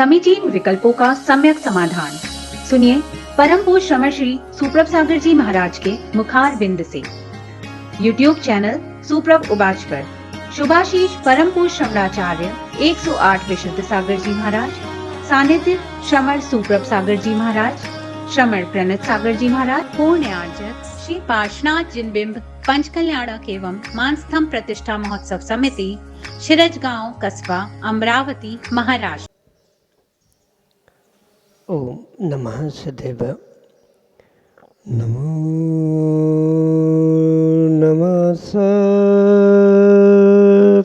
समीचीन विकल्पों का सम्यक समाधान। सुनिए परम पूज्य श्रमण श्री सुप्रभ सागर जी महाराज के मुखार बिंद से। यूट्यूब चैनल सुप्रभ उबाच पर शुभाशीष परम पूज्य श्रमणाचार्य 108 विशुद्ध सागर जी महाराज, सानिध्य श्रमण सुप्रभ सागर जी महाराज, श्रमण प्रणत सागर जी महाराज, पूर्ण आर्जक श्री पार्श्वनाथ जिनबिंब पंच कल्याणक एवं मानस्तंभ प्रतिष्ठा महोत्सव समिति, शिरजगांव कस्बा, अमरावती, महाराष्ट्र। ओम नमः सदैव। नमो नमः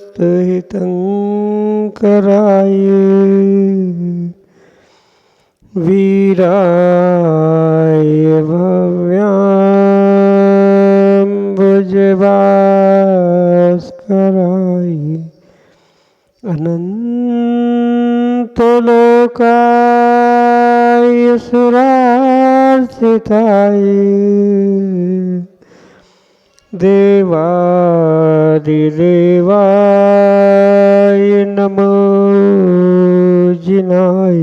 सतहितंकराय वीराय भव्याम्बुजभास्कराय अनंतलोकाय सुरार्चिताय देवादिदेवाय नमो जिनाय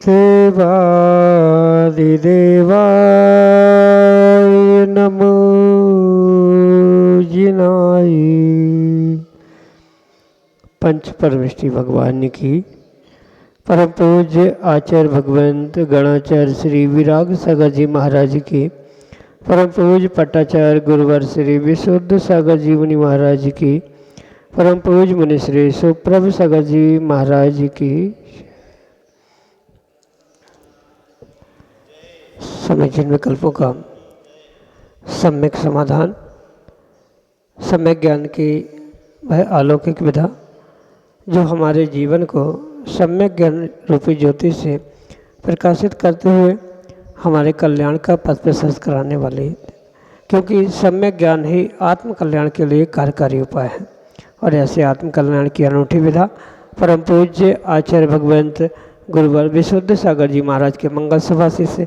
देवादिदेवाय नमो जिनाय। पंच परमेष्टि भगवान की परम पूज्य आचार्य भगवंत गणाचार्य श्री विराग सागर जी महाराज की, परम पूज्य पट्टाचार्य गुरुवर श्री विशुद्ध सागर जी मुनि महाराज की, परम पूज्य मुनि श्री सुप्रभ सागर जी महाराज की समीचीन विकल्पों का सम्यक समाधान। सम्यक ज्ञान की वह अलौकिक विधा जो हमारे जीवन को सम्यक ज्ञान रूपी ज्योति से प्रकाशित करते हुए हमारे कल्याण का पथ प्रशस्त कराने वाली, क्योंकि सम्यक ज्ञान ही आत्म कल्याण के लिए कार्यकारी उपाय है। और ऐसे आत्म कल्याण की अनूठी विधा परम पूज्य आचार्य भगवंत गुरुवर विशुद्ध सागर जी महाराज के मंगल सुभाषित से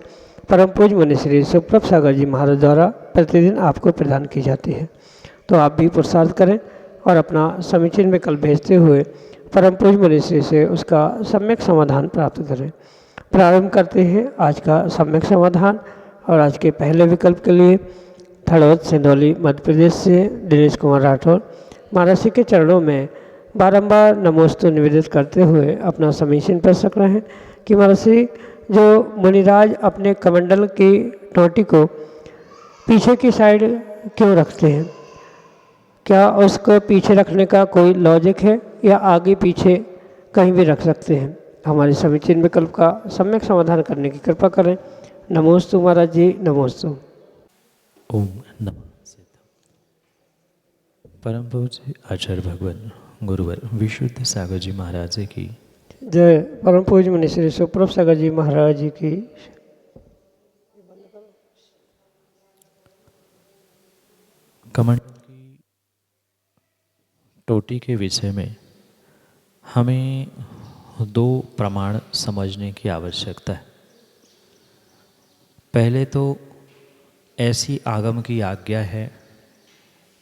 परम पूज्य मुनि श्री सुप्रभ सागर जी महाराज द्वारा प्रतिदिन आपको प्रदान की जाती है। तो आप भी पुरुषार्थ करें और अपना समीचीन विकल्प भेजते हुए परम पूज्य मुनि श्री से उसका सम्यक समाधान प्राप्त करें। प्रारंभ करते हैं आज का सम्यक समाधान। और आज के पहले विकल्प के लिए थड़ौद सिंधौली मध्य प्रदेश से दिनेश कुमार राठौर महाराज जी के चरणों में बारंबार नमोस्तु निवेदित करते हुए अपना समीचीन प्रश्न रहे हैं कि महाराज जी, जो मुनिराज अपने कमंडल की टोटी को पीछे की साइड क्यों रखते हैं? क्या उसको पीछे रखने का कोई लॉजिक है या आगे पीछे कहीं भी रख सकते हैं? हमारे समीचीन विकल्प का सम्यक समाधान करने की कृपा करें। नमोस्तु महाराज जी, नमोस्तु। ओम नमः परम पूज्य आचार्य भगवान गुरुवर विशुद्ध सागर जी महाराज की जय। परम पूज्य मुनि श्री सुप्रभ सागर जी महाराज जी की। कमंडल की टोटी के विषय में हमें दो प्रमाण समझने की आवश्यकता है। पहले तो ऐसी आगम की आज्ञा है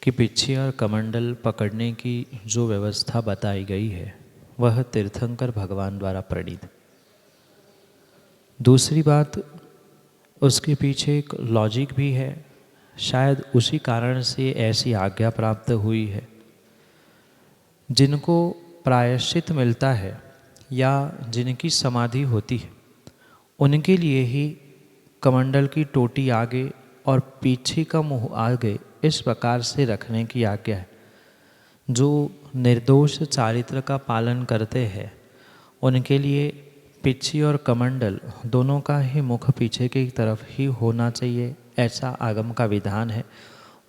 कि पिच्छी और कमंडल पकड़ने की जो व्यवस्था बताई गई है वह तीर्थंकर भगवान द्वारा प्रणीत। दूसरी बात, उसके पीछे एक लॉजिक भी है। शायद उसी कारण से ऐसी आज्ञा प्राप्त हुई है। जिनको प्रायश्चित मिलता है या जिनकी समाधि होती है उनके लिए ही कमंडल की टोटी आगे और पीछे का मुंह आगे इस प्रकार से रखने की आज्ञा है। जो निर्दोष चारित्र का पालन करते हैं उनके लिए पिच्छी और कमंडल दोनों का ही मुख पीछे की तरफ ही होना चाहिए, ऐसा आगम का विधान है,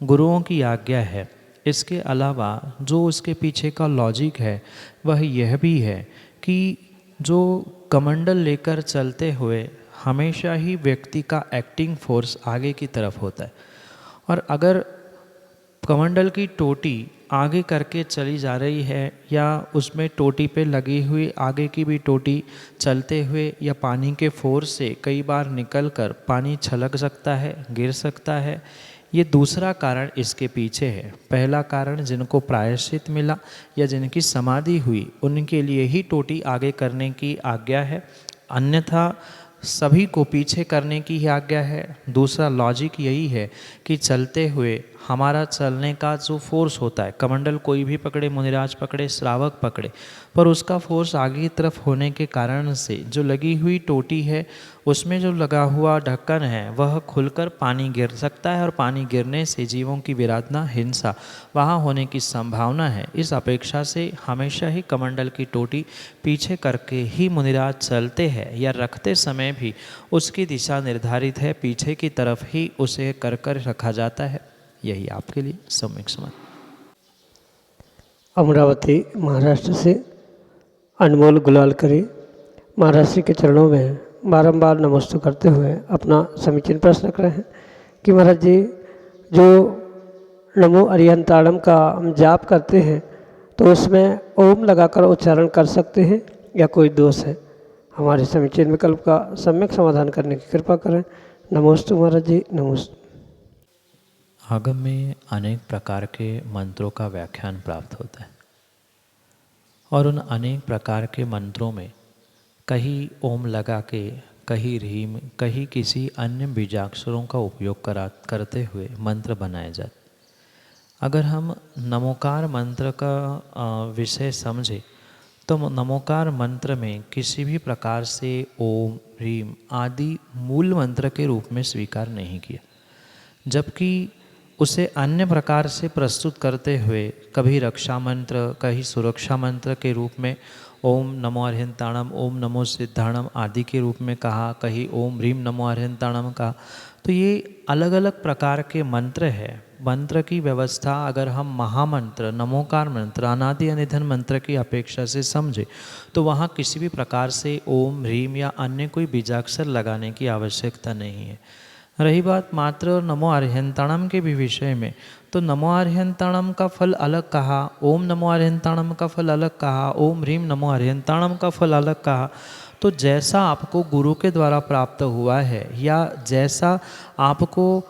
गुरुओं की आज्ञा है। इसके अलावा जो उसके पीछे का लॉजिक है वह यह भी है कि जो कमंडल लेकर चलते हुए हमेशा ही व्यक्ति का एक्टिंग फोर्स आगे की तरफ होता है, और अगर कमंडल की टोटी आगे करके चली जा रही है या उसमें टोटी पे लगी हुई आगे की भी टोटी चलते हुए या पानी के फोर्स से कई बार निकल कर पानी छलक सकता है, गिर सकता है, ये दूसरा कारण इसके पीछे है। पहला कारण जिनको प्रायश्चित मिला या जिनकी समाधि हुई उनके लिए ही टोटी आगे करने की आज्ञा है, अन्यथा सभी को पीछे करने की ही आज्ञा है। दूसरा लॉजिक यही है कि चलते हुए हमारा चलने का जो फोर्स होता है, कमंडल कोई भी पकड़े, मुनिराज पकड़े, श्रावक पकड़े, पर उसका फोर्स आगे की तरफ होने के कारण से जो लगी हुई टोटी है उसमें जो लगा हुआ ढक्कन है वह खुलकर पानी गिर सकता है और पानी गिरने से जीवों की विराधना, हिंसा वहाँ होने की संभावना है। इस अपेक्षा से हमेशा ही कमंडल की टोटी पीछे करके ही मुनिराज चलते हैं या रखते समय भी उसकी दिशा निर्धारित है, पीछे की तरफ ही उसे कर रखा जाता है। यही आपके लिए सम्यक समाधान। अमरावती महाराष्ट्र से अनमोल गुलालकरी महाराज श्री के चरणों में बारंबार नमस्ते करते हुए अपना समीचीन प्रश्न रख रहे हैं कि महाराज जी, जो नमो अरिहंताणम का हम जाप करते हैं तो उसमें ओम लगाकर उच्चारण कर सकते हैं या कोई दोष है? हमारे समीचीन विकल्प का सम्यक समाधान करने की कृपा करें। नमोस्तु महाराज जी, नमोस्तु। आगम में अनेक प्रकार के मंत्रों का व्याख्यान प्राप्त होता है और उन अनेक प्रकार के मंत्रों में कहीं ओम लगा के, कहीं ह्रीम, कहीं किसी अन्य बीजाक्षरों का उपयोग करते हुए मंत्र बनाए जाते। अगर हम नमोकार मंत्र का विषय समझे तो नमोकार मंत्र में किसी भी प्रकार से ओम, ह्रीम आदि मूल मंत्र के रूप में स्वीकार नहीं किया, जबकि उसे अन्य प्रकार से प्रस्तुत करते हुए कभी रक्षा मंत्र, कहीं सुरक्षा मंत्र के रूप में ओम नमो अरिहंताणम, ओम नमो सिद्धाणम आदि के रूप में कहा, कहीं ओम ह्रीम नमो अरिहंताणम कहा। तो ये अलग अलग प्रकार के मंत्र है। मंत्र की व्यवस्था अगर हम महामंत्र, नमोकार मंत्र, अनादि अनिधन मंत्र की अपेक्षा से समझे तो वहाँ किसी भी प्रकार से ओम, ह्रीम या अन्य कोई बीजाक्षर लगाने की आवश्यकता नहीं है। रही बात मात्र नमो अरिहंताणम के भी विषय में, तो नमो अरिहंताणम का फल अलग कहा, ओम नमो अरिहंताणम का फल अलग कहा, ओम ह्रीम नमो अरिहंताणम का फल अलग कहा। तो जैसा आपको गुरु के द्वारा प्राप्त हुआ है या जैसा आपको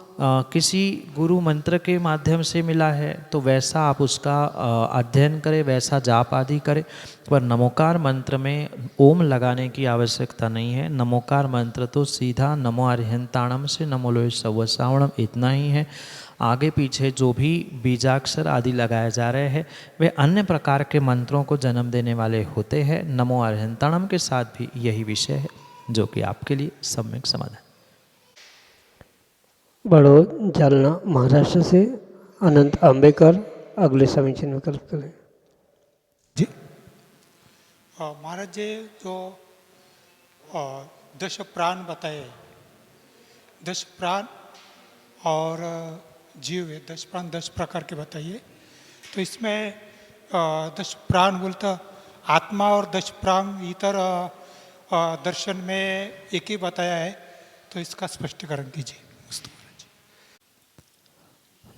किसी गुरु मंत्र के माध्यम से मिला है तो वैसा आप उसका अध्ययन करें, वैसा जाप आदि करें। पर नमोकार मंत्र में ओम लगाने की आवश्यकता नहीं है। नमोकार मंत्र तो सीधा नमो अरिहंताणम से नमो लोय सव्वसावणम इतना ही है। आगे पीछे जो भी बीजाक्षर आदि लगाए जा रहे हैं वे अन्य प्रकार के मंत्रों को जन्म देने वाले होते हैं। नमो अरिहंताणम के साथ भी यही विषय है जो कि आपके लिए सम्यक समाधान। बड़ौद जालना महाराष्ट्र से अनंत आंबेकर अगले समीचीन विकल्प करें। जी महाराज जी, जो 10 प्राण बताए, 10 प्राण और जीव है, 10 प्राण 10 प्रकार के बताइए। तो इसमें 10 प्राण बोलता आत्मा और 10 प्राण इतर दर्शन में एक ही बताया है, तो इसका स्पष्टीकरण कीजिए।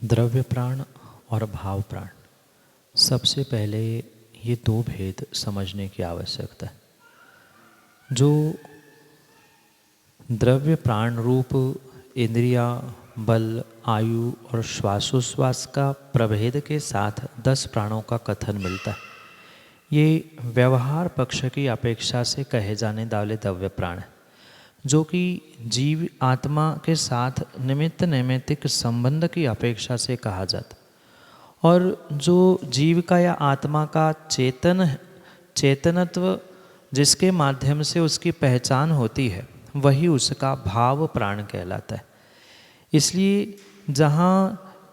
द्रव्य प्राण और भाव प्राण, सबसे पहले ये दो भेद समझने की आवश्यकता है। जो द्रव्य प्राण रूप इंद्रिया, बल, आयु और श्वासोश्वास का प्रभेद के साथ 10 प्राणों का कथन मिलता है। ये व्यवहार पक्ष की अपेक्षा से कहे जाने वाले द्रव्य प्राण है, जो कि जीव आत्मा के साथ निमित्त नैमित्तिक संबंध की अपेक्षा से कहा जाता। और जो जीव का या आत्मा का चेतनत्व जिसके माध्यम से उसकी पहचान होती है वही उसका भाव प्राण कहलाता है। इसलिए जहाँ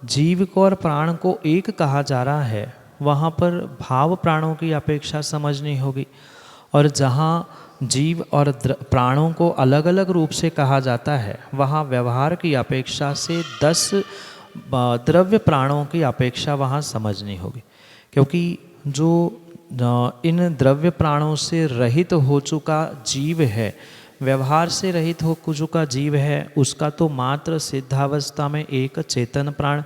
जीव को और प्राण को एक कहा जा रहा है वहाँ पर भाव प्राणों की अपेक्षा समझनी होगी, और जहाँ जीव और प्राणों को अलग अलग रूप से कहा जाता है वहाँ व्यवहार की अपेक्षा से 10 द्रव्य प्राणों की अपेक्षा वहाँ समझनी होगी। क्योंकि जो इन द्रव्य प्राणों से रहित हो चुका जीव है व्यवहार से रहित हो जो का जीव है उसका तो मात्र सिद्धावस्था में एक चेतन प्राण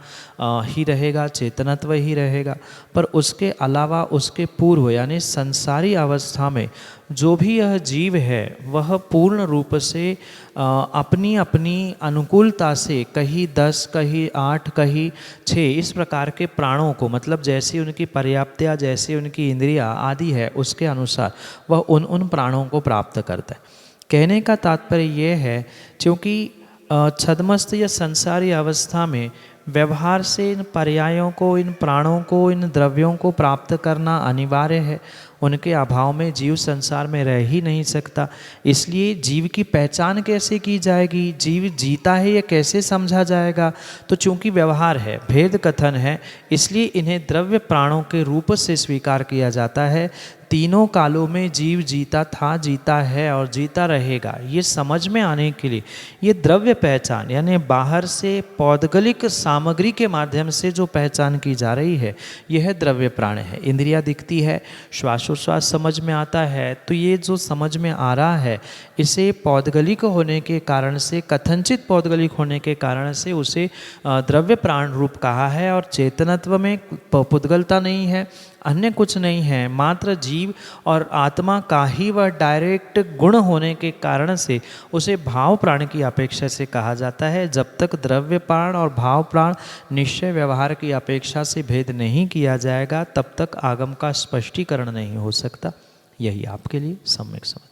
ही रहेगा, चेतनत्व ही रहेगा। पर उसके अलावा उसके पूर्व यानी संसारी अवस्था में जो भी यह जीव है वह पूर्ण रूप से अपनी अपनी अनुकूलता से कहीं 10, कहीं 8, कहीं 6 इस प्रकार के प्राणों को, मतलब जैसी उनकी पर्याप्तता, जैसी उनकी इंद्रिया आदि है उसके अनुसार वह उन प्राणों को प्राप्त करता है। कहने का तात्पर्य यह है क्योंकि छद्मस्त या संसारी अवस्था में व्यवहार से इन पर्यायों को, इन प्राणों को, इन द्रव्यों को प्राप्त करना अनिवार्य है। उनके अभाव में जीव संसार में रह ही नहीं सकता। इसलिए जीव की पहचान कैसे की जाएगी, जीव जीता है यह कैसे समझा जाएगा? तो चूंकि व्यवहार है, भेद कथन है, इसलिए इन्हें द्रव्य प्राणों के रूप से स्वीकार किया जाता है। तीनों कालों में जीव जीता था, जीता है और जीता रहेगा, ये समझ में आने के लिए ये द्रव्य पहचान यानी बाहर से पौद्गलिक सामग्री के माध्यम से जो पहचान की जा रही है यह द्रव्य प्राण है। इंद्रिया दिखती है, श्वासोच्छ्वास समझ में आता है, तो ये जो समझ में आ रहा है इसे पौद्गलिक होने के कारण से, कथनचित पौद्गलिक होने के कारण से उसे द्रव्य प्राण रूप कहा है। और चेतनत्व में पुद्गलता नहीं है, अन्य कुछ नहीं है, मात्र जीव और आत्मा का ही वह डायरेक्ट गुण होने के कारण से उसे भाव प्राण की अपेक्षा से कहा जाता है। जब तक द्रव्य प्राण और भाव प्राण निश्चय व्यवहार की अपेक्षा से भेद नहीं किया जाएगा तब तक आगम का स्पष्टीकरण नहीं हो सकता। यही आपके लिए सम्यक समझ।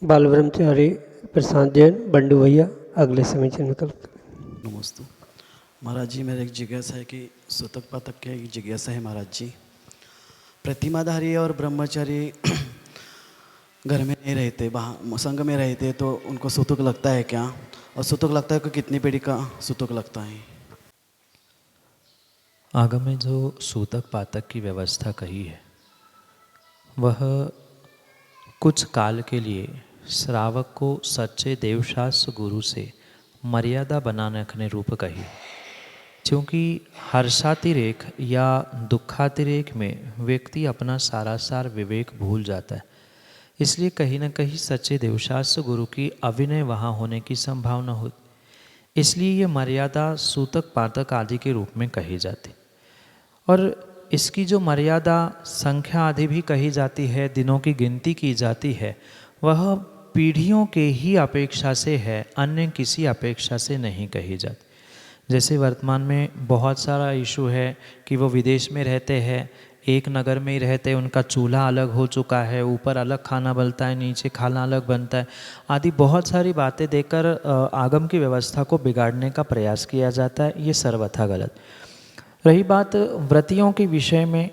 बाल ब्रह्मचारी प्रशांत जैन, बंडू भैया अगले समीचीन विकल्प। नमस्ते महाराज जी, मेरा एक जिज्ञासा है कि सूतक पातक की एक जिज्ञासा है महाराज जी। प्रतिमाधारी और ब्रह्मचारी घर में नहीं रहते, बाहर संघ में रहते, तो उनको सूतक लगता है क्या? और सूतक लगता है कि कितनी पीढ़ी का सूतक लगता है? आगम में जो सूतक पातक की व्यवस्था कही है वह कुछ काल के लिए श्रावक को सच्चे देवशास्त्र गुरु से मर्यादा बनाने रखने रूप कही। क्योंकि हर्षातिरेक या दुखातिरेक में व्यक्ति अपना सारासार विवेक भूल जाता है, इसलिए कहीं ना कहीं सच्चे देवशास्त्र गुरु की अविनय वहाँ होने की संभावना होती। इसलिए ये मर्यादा सूतक पातक आदि के रूप में कही जाती। और इसकी जो मर्यादा संख्या आदि भी कही जाती है, दिनों की गिनती की जाती है, वह पीढ़ियों के ही अपेक्षा से है, अन्य किसी अपेक्षा से नहीं कही जाती। जैसे वर्तमान में बहुत सारा इशू है कि वो विदेश में रहते हैं, एक नगर में ही रहते हैं, उनका चूल्हा अलग हो चुका है, ऊपर अलग खाना बनता है, नीचे खाना अलग बनता है आदि बहुत सारी बातें देकर आगम की व्यवस्था को बिगाड़ने का प्रयास किया जाता है। ये सर्वथा गलत। रही बात व्रतियों के विषय में,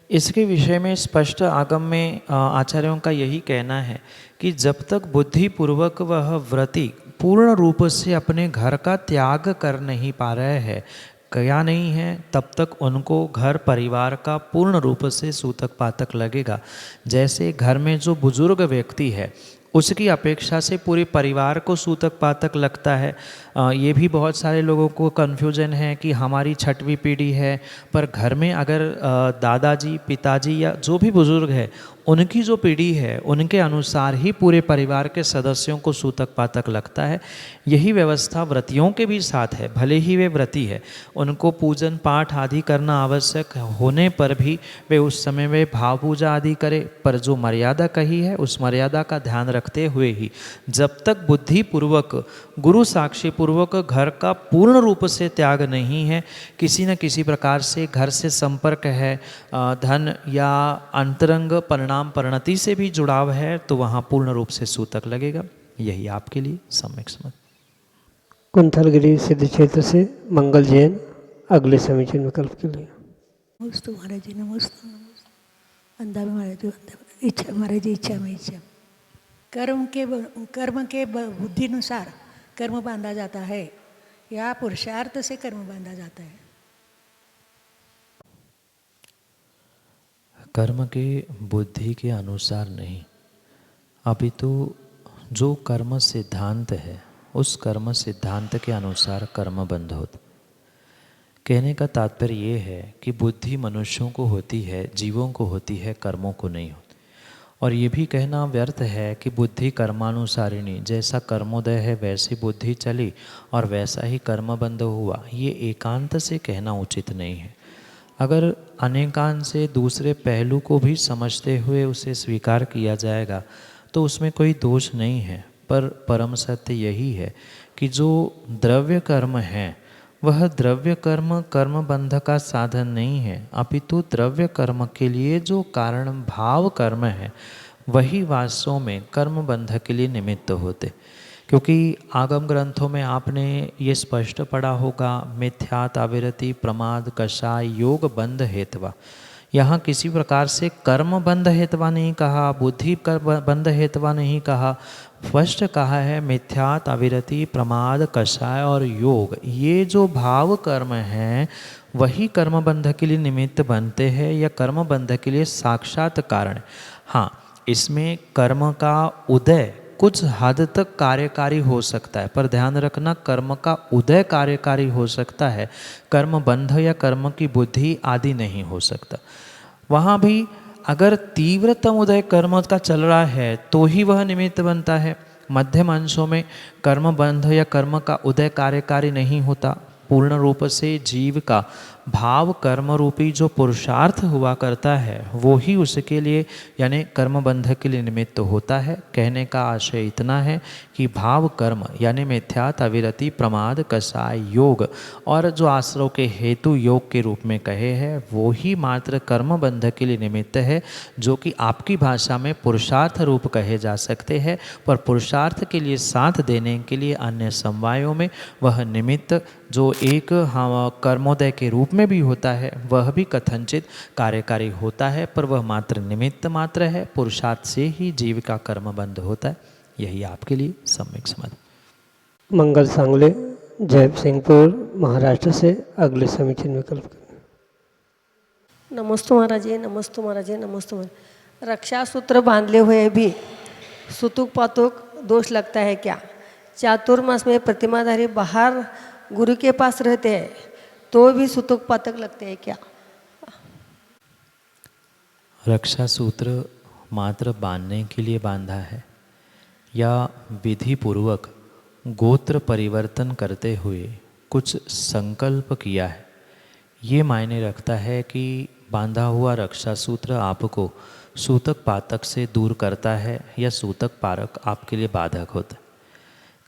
इसके विषय में स्पष्ट आगम में आचार्यों का यही कहना है कि जब तक बुद्धिपूर्वक वह व्रति पूर्ण रूप से अपने घर का त्याग कर नहीं पा रहे हैं, क्या नहीं है, तब तक उनको घर परिवार का पूर्ण रूप से सूतक पातक लगेगा। जैसे घर में जो बुजुर्ग व्यक्ति है उसकी अपेक्षा से पूरे परिवार को सूतक पातक लगता है। ये भी बहुत सारे लोगों को कन्फ्यूजन है कि हमारी 6वीं पीढ़ी है, पर घर में अगर दादाजी, पिताजी या जो भी बुजुर्ग है उनकी जो पीढ़ी है उनके अनुसार ही पूरे परिवार के सदस्यों को सूतक पातक लगता है। यही व्यवस्था व्रतियों के भी साथ है। भले ही वे व्रती है, उनको पूजन पाठ आदि करना आवश्यक होने पर भी वे उस समय वे भाव पूजा आदि करे, पर जो मर्यादा कही है उस मर्यादा का ध्यान रखते हुए ही जब तक बुद्धिपूर्वक गुरु साक्षी पूर्वक घर का पूर्ण रूप से त्याग नहीं है, किसी न किसी प्रकार से घर से संपर्क है, धन या अंतरंग परिणाम परिणति से भी जुड़ाव है, तो वहाँ पूर्ण रूप से सूतक लगेगा। यही आपके लिए सम्यक समझ। कुंथलगिरी सिद्ध क्षेत्र से मंगल जैन अगले समीचीन विकल्प के लिए। नमस्ते महाराज जी, नमस्ते नमस्ते। अंधा में महाराज जी, इच्छा महाराज जी, इच्छा में इच्छा। कर्म के बुद्धि अनुसार कर्म बांधा जाता है या पुरुषार्थ से कर्म बांधा जाता है? कर्म के बुद्धि के अनुसार नहीं, अभी तो जो कर्म सिद्धांत है उस कर्म सिद्धांत के अनुसार कर्म बंध होता। कहने का तात्पर्य ये है कि बुद्धि मनुष्यों को होती है, जीवों को होती है, कर्मों को नहीं होती। और ये भी कहना व्यर्थ है कि बुद्धि कर्मानुसारिणी, जैसा कर्मोदय है वैसी बुद्धि चली और वैसा ही कर्मबंध हुआ, ये एकांत से कहना उचित नहीं है। अगर अनेकांत से दूसरे पहलू को भी समझते हुए उसे स्वीकार किया जाएगा तो उसमें कोई दोष नहीं है, पर परम सत्य यही है कि जो द्रव्य कर्म है वह द्रव्य कर्म कर्मबंध का साधन नहीं है, अपितु द्रव्य कर्म के लिए जो कारण भाव कर्म है वही वास्तव में कर्मबंध के लिए निमित्त होते। क्योंकि आगम ग्रंथों में आपने ये स्पष्ट पढ़ा होगा, मिथ्यात अविरति प्रमाद कषाय योग बंध हेतवा। यहाँ किसी प्रकार से कर्म बंध हेतवा नहीं कहा, बुद्धि बंध हेतवा नहीं कहा, स्पष्ट कहा है मिथ्यात अविरति प्रमाद कषाय और योग, ये जो भाव कर्म हैं वही कर्म बंध के लिए निमित्त बनते हैं या कर्म बंध के लिए साक्षात कारण। हाँ, इसमें कर्म का उदय कुछ हद तक कार्यकारी हो सकता है, पर ध्यान रखना कर्म का उदय कार्यकारी हो सकता है, कर्म बंध या कर्म की बुद्धि आदि नहीं हो सकता। वहाँ भी अगर तीव्रतम उदय कर्म का चल रहा है तो ही वह निमित्त बनता है। मध्यम अंशों में कर्म बंध या कर्म का उदय कार्यकारी नहीं होता। पूर्ण रूप से जीव का भाव कर्म रूपी जो पुरुषार्थ हुआ करता है वो ही उसके लिए यानी कर्म बंध के लिए निमित्त होता है। कहने का आशय इतना है कि भाव कर्म यानी मिथ्यात अविरति प्रमाद कषाय योग और जो आश्रव के हेतु योग के रूप में कहे हैं वो ही मात्र कर्म बंध के लिए निमित्त है, जो कि आपकी भाषा में पुरुषार्थ रूप कहे जा सकते हैं, पर पुरुषार्थ के लिए साथ देने के लिए अन्य समवायों में वह निमित्त जो एक कर्मोदय के रूप में भी होता है वह भी कथनचित कार्यकारी होता है, पर वह मात्र निमित्त मात्र है। पुरुषार्थ से ही जीव का कर्म बंध होता है। यही आपके लिए सम्यक समझ। मंगल सांगले जय सिंहपुर महाराष्ट्र से अगले समीक्षण विकल्प। नमस्ते महाराज जी, नमस्ते महाराज जी, नमस्ते महाराज। रक्षा सूत्र बांधले हुए भी सुतुक पातुक दोष लगता है क्या? चातुर्मास में प्रतिमाधारी बाहर गुरु के पास रहते हैं तो भी सुतुक पातक लगते हैं क्या? रक्षा सूत्र मात्र बांधने के लिए बांधा है या विधि पूर्वक गोत्र परिवर्तन करते हुए कुछ संकल्प किया है, ये मायने रखता है कि बांधा हुआ रक्षा सूत्र आपको सूतक पातक से दूर करता है या सूतक पारक आपके लिए बाधक होता है।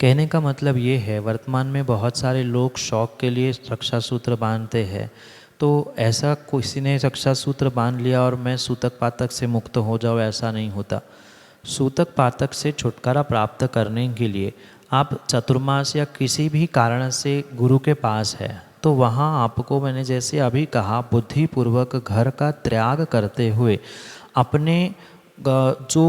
कहने का मतलब ये है, वर्तमान में बहुत सारे लोग शौक के लिए रक्षा सूत्र बांधते हैं, तो ऐसा किसी ने रक्षा सूत्र बांध लिया और मैं सूतक पातक से मुक्त हो जाऊँ, ऐसा नहीं होता। सूतक पातक से छुटकारा प्राप्त करने के लिए आप चतुर्मास या किसी भी कारण से गुरु के पास है तो वहाँ आपको मैंने जैसे अभी कहा बुद्धिपूर्वक घर का त्याग करते हुए अपने जो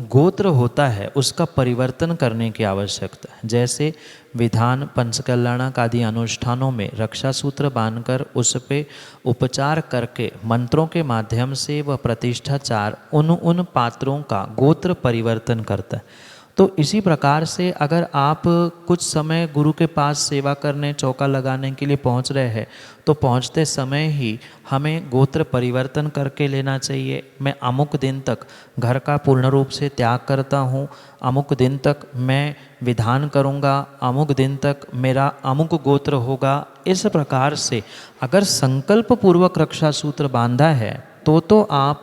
गोत्र होता है उसका परिवर्तन करने की आवश्यकता है। जैसे विधान पंचकल्याणक आदि अनुष्ठानों में रक्षा सूत्र बांधकर उस पे उपचार करके मंत्रों के माध्यम से वह प्रतिष्ठाचार उन पात्रों का गोत्र परिवर्तन करता है। तो इसी प्रकार से अगर आप कुछ समय गुरु के पास सेवा करने चौका लगाने के लिए पहुंच रहे हैं तो पहुंचते समय ही हमें गोत्र परिवर्तन करके लेना चाहिए। मैं अमुक दिन तक घर का पूर्ण रूप से त्याग करता हूं, अमुक दिन तक मैं विधान करूंगा, अमुक दिन तक मेरा अमुक गोत्र होगा। इस प्रकार से अगर संकल्प पूर्वक रक्षा सूत्र बांधा है तो आप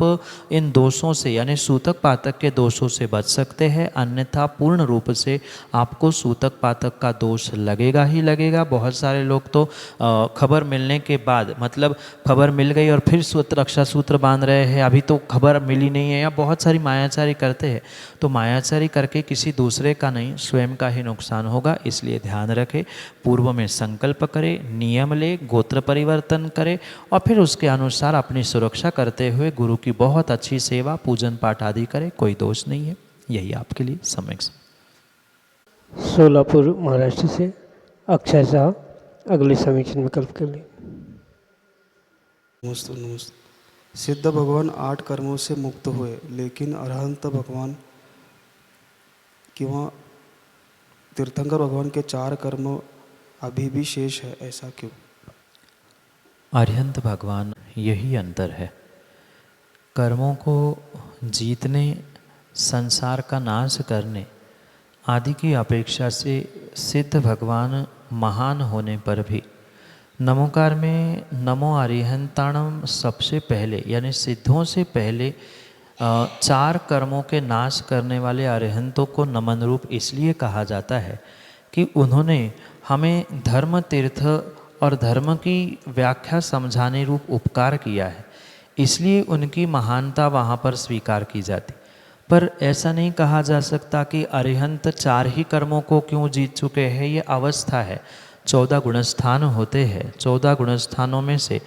इन दोषों से यानी सूतक पातक के दोषों से बच सकते हैं, अन्यथा पूर्ण रूप से आपको सूतक पातक का दोष लगेगा ही लगेगा। बहुत सारे लोग तो खबर मिलने के बाद मतलब खबर मिल गई और फिर रक्षा सूत्र बांध रहे हैं, अभी तो खबर मिली नहीं है, या बहुत सारी मायाचारी करते हैं। तो मायाचारी करके किसी दूसरे का नहीं स्वयं का ही नुकसान होगा। इसलिए ध्यान रखें, पूर्व में संकल्प करें, नियम ले, गोत्र परिवर्तन करें और फिर उसके अनुसार अपनी सुरक्षा करते हुए गुरु की बहुत अच्छी सेवा पूजन पाठ आदि करें, कोई दोष नहीं है। यही आपके लिए सम्यक। सोलापुर महाराष्ट्र से अक्षय शाह अगले समीक्षण विकल्प के लिए। नमस्ते। सिद्ध भगवान 8 कर्मों से मुक्त हुए, लेकिन अरहंत भगवान किंवा तीर्थंकर भगवान के 4 कर्म अभी भी शेष है, ऐसा क्यों? अरहंत भगवान यही अंतर है। कर्मों को जीतने संसार का नाश करने आदि की अपेक्षा से सिद्ध भगवान महान होने पर भी नमोकार में नमो अरिहंताणम सबसे पहले यानी सिद्धों से पहले चार कर्मों के नाश करने वाले अरिहंतों को नमन रूप इसलिए कहा जाता है कि उन्होंने हमें धर्म तीर्थ और धर्म की व्याख्या समझाने रूप उपकार किया है, इसलिए उनकी महानता वहाँ पर स्वीकार की जाती। पर ऐसा नहीं कहा जा सकता कि अरिहंत चार ही कर्मों को क्यों जीत चुके हैं, ये अवस्था है। 14 गुणस्थान होते हैं, 14 गुणस्थानों में से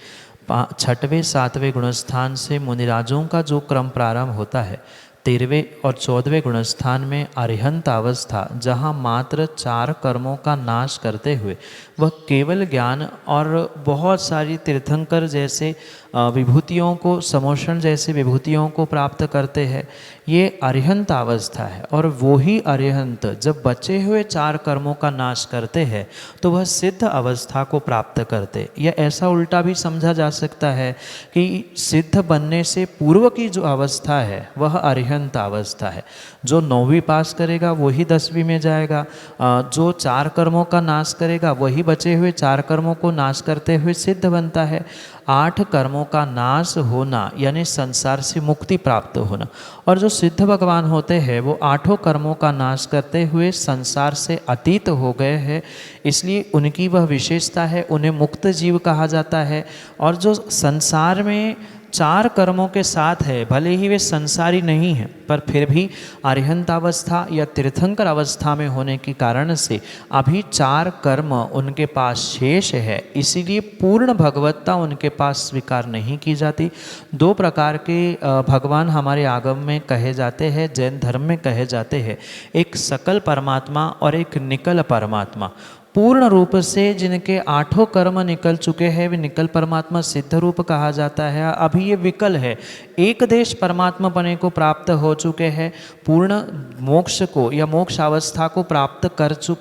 6वें 7वें गुणस्थान से मुनिराजों का जो क्रम प्रारंभ होता है, 13वें और 14वें गुणस्थान में अरिहंत अवस्था, जहाँ मात्र 4 कर्मों का नाश करते हुए वह केवल ज्ञान और बहुत सारी तीर्थंकर जैसे विभूतियों को, समोषण जैसे विभूतियों को प्राप्त करते हैं, ये अरिहंत अवस्था है। और वो ही अरिहंत जब बचे हुए 4 कर्मों का नाश करते हैं तो वह सिद्ध अवस्था को प्राप्त करते। या ऐसा उल्टा भी समझा जा सकता है कि सिद्ध बनने से पूर्व की जो अवस्था है वह अरिहंत अवस्था है। जो 9वीं पास करेगा वही 10वीं में जाएगा, जो 4 कर्मों का नाश करेगा वही बचे हुए 4 कर्मों को नाश करते हुए सिद्ध बनता है। 8 कर्मों का नाश होना यानी संसार से मुक्ति प्राप्त होना, और जो सिद्ध भगवान होते हैं वो 8 कर्मों का नाश करते हुए संसार से अतीत हो गए हैं, इसलिए उनकी वह विशेषता है, उन्हें मुक्त जीव कहा जाता है। और जो संसार में 4 कर्मों के साथ है, भले ही वे संसारी नहीं हैं पर फिर भी अरिहंत अवस्था या तीर्थंकर अवस्था में होने के कारण से अभी 4 कर्म उनके पास शेष है, इसीलिए पूर्ण भगवत्ता उनके पास स्वीकार नहीं की जाती। 2 प्रकार के भगवान हमारे आगम में कहे जाते हैं, जैन धर्म में कहे जाते हैं, एक सकल परमात्मा और एक निकल परमात्मा। पूर्ण रूप से जिनके 8 कर्म निकल चुके हैं वे निकल परमात्मा सिद्ध रूप कहा जाता है। अभी ये विकल है, एक देश परमात्मा पने को प्राप्त हो चुके हैं, पूर्ण मोक्ष को या मोक्ष अवस्था को प्राप्त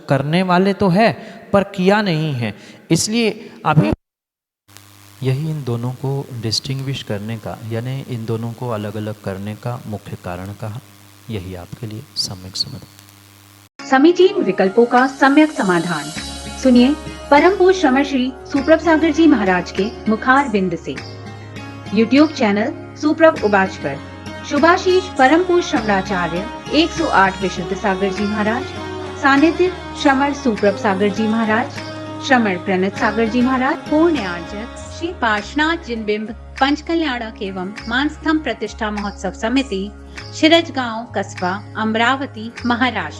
करने वाले तो है पर किया नहीं है, इसलिए अभी यही इन दोनों को डिस्टिंग्विश करने का यानी इन दोनों को अलग अलग करने का मुख्य कारण कहा। यही आपके लिए सम्यक समाधान। समीचीन विकल्पों का सम्यक समाधान सुनिए परम पूज्य श्रमण श्री सुप्रभ सागर जी महाराज के मुखार बिंद से। YouTube चैनल सुप्रभ उबाच पर शुभाशीष परम पूज्य श्रमणाचार्य 108 विशुद्ध सागर जी महाराज, सानिध्य श्रमण सुप्रभ सागर जी महाराज, श्रमण प्रणत सागर जी महाराज, पूर्ण आर्जक श्री पार्श्वनाथ जिनबिंब पंच कल्याणक एवं मानस्तंभ प्रतिष्ठा महोत्सव समिति, शिरजगांव कस्बा, अमरावती, महाराष्ट्र।